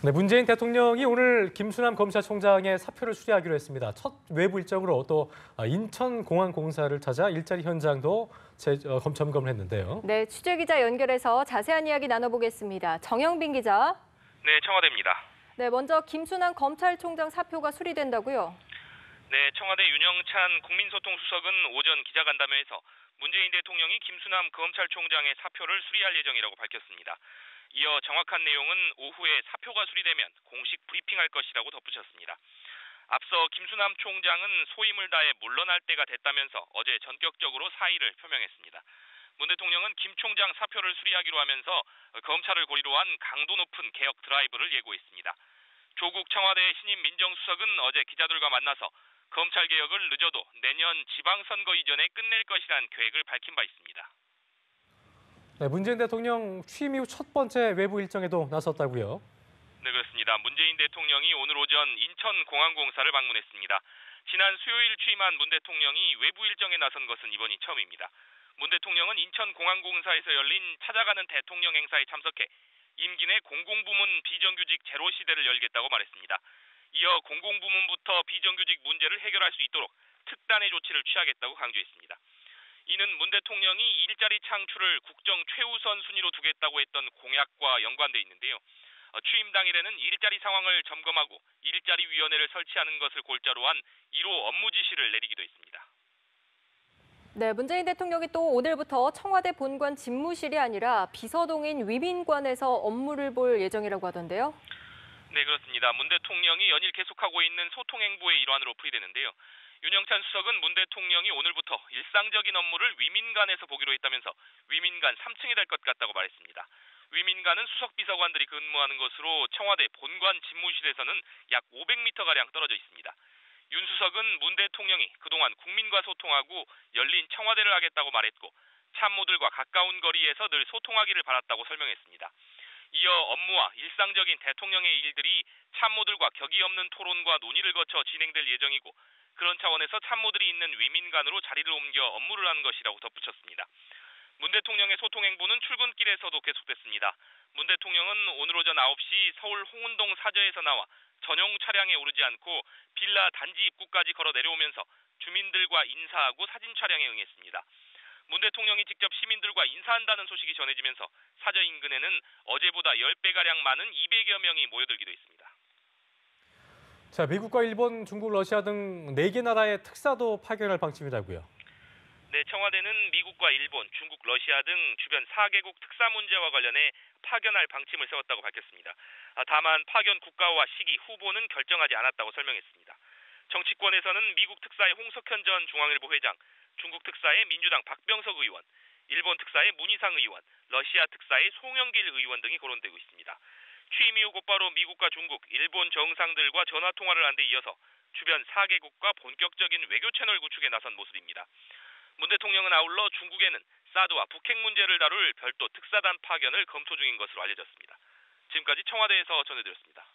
네, 문재인 대통령이 오늘 김수남 검찰총장의 사표를 수리하기로 했습니다. 첫 외부 일정으로 또 인천공항공사를 찾아 일자리 현장도 점검을 했는데요. 네, 취재기자 연결해서 자세한 이야기 나눠보겠습니다. 정영빈 기자. 네, 청와대입니다. 네, 먼저 김수남 검찰총장 사표가 수리된다고요? 네, 청와대 윤영찬 국민소통수석은 오전 기자간담회에서 문재인 대통령이 김수남 검찰총장의 사표를 수리할 예정이라고 밝혔습니다. 이어 정확한 내용은 오후에 사표가 수리되면 공식 브리핑할 것이라고 덧붙였습니다. 앞서 김수남 총장은 소임을 다해 물러날 때가 됐다면서 어제 전격적으로 사의를 표명했습니다. 문 대통령은 김 총장 사표를 수리하기로 하면서 검찰을 고리로 한 강도 높은 개혁 드라이브를 예고했습니다. 조국 청와대 신임 민정수석은 어제 기자들과 만나서 검찰 개혁을 늦어도 내년 지방선거 이전에 끝낼 것이란 계획을 밝힌 바 있습니다. 네, 문재인 대통령 취임 이후 첫 번째 외부 일정에도 나섰다고요? 네, 그렇습니다. 문재인 대통령이 오늘 오전 인천공항공사를 방문했습니다. 지난 수요일 취임한 문 대통령이 외부 일정에 나선 것은 이번이 처음입니다. 문 대통령은 인천공항공사에서 열린 찾아가는 대통령 행사에 참석해 임기 내 공공부문 비정규직 제로 시대를 열겠다고 말했습니다. 이어 공공부문부터 비정규직 문제를 해결할 수 있도록 특단의 조치를 취하겠다고 강조했습니다. 이는 문 대통령이 일자리 창출을 국정 최우선 순위로 두겠다고 했던 공약과 연관돼 있는데요. 취임 당일에는 일자리 상황을 점검하고 일자리위원회를 설치하는 것을 골자로 한 1호 업무 지시를 내리기도 했습니다. 네, 문재인 대통령이 또 오늘부터 청와대 본관 집무실이 아니라 비서동인 위민관에서 업무를 볼 예정이라고 하던데요. 네, 그렇습니다. 문 대통령이 연일 계속하고 있는 소통 행보의 일환으로 풀이되는데요. 윤영찬 수석은 문 대통령이 오늘부터 일상적인 업무를 위민관에서 보기로 했다면서 위민관 3층이 될 것 같다고 말했습니다. 위민관은 수석 비서관들이 근무하는 것으로 청와대 본관 집무실에서는 약 500m가량 떨어져 있습니다. 윤 수석은 문 대통령이 그동안 국민과 소통하고 열린 청와대를 하겠다고 말했고 참모들과 가까운 거리에서 늘 소통하기를 바랐다고 설명했습니다. 이어 업무와 일상적인 대통령의 일들이 참모들과 격이 없는 토론과 논의를 거쳐 진행될 예정이고 그런 차원에서 참모들이 있는 위민관으로 자리를 옮겨 업무를 하는 것이라고 덧붙였습니다. 문 대통령의 소통 행보는 출근길에서도 계속됐습니다. 문 대통령은 오늘 오전 9시 서울 홍은동 사저에서 나와 전용 차량에 오르지 않고 빌라 단지 입구까지 걸어 내려오면서 주민들과 인사하고 사진 촬영에 응했습니다. 문 대통령이 직접 시민들과 인사한다는 소식이 전해지면서 사저 인근에는 어제보다 10배가량 많은 200여 명이 모여들기도 했습니다. 자, 미국과 일본, 중국, 러시아 등 4개 나라의 특사도 파견할 방침이라고요. 네, 청와대는 미국과 일본, 중국, 러시아 등 주변 4개국 특사 문제와 관련해 파견할 방침을 세웠다고 밝혔습니다. 다만 파견 국가와 시기, 후보는 결정하지 않았다고 설명했습니다. 정치권에서는 미국 특사의 홍석현 전 중앙일보 회장, 중국 특사의 민주당 박병석 의원, 일본 특사의 문희상 의원, 러시아 특사의 송영길 의원 등이 거론되고 있습니다. 취임 이후 곧바로 미국과 중국, 일본 정상들과 전화통화를 한 데 이어서 주변 4개국과 본격적인 외교 채널 구축에 나선 모습입니다. 문 대통령은 아울러 중국에는 사드와 북핵 문제를 다룰 별도 특사단 파견을 검토 중인 것으로 알려졌습니다. 지금까지 청와대에서 전해드렸습니다.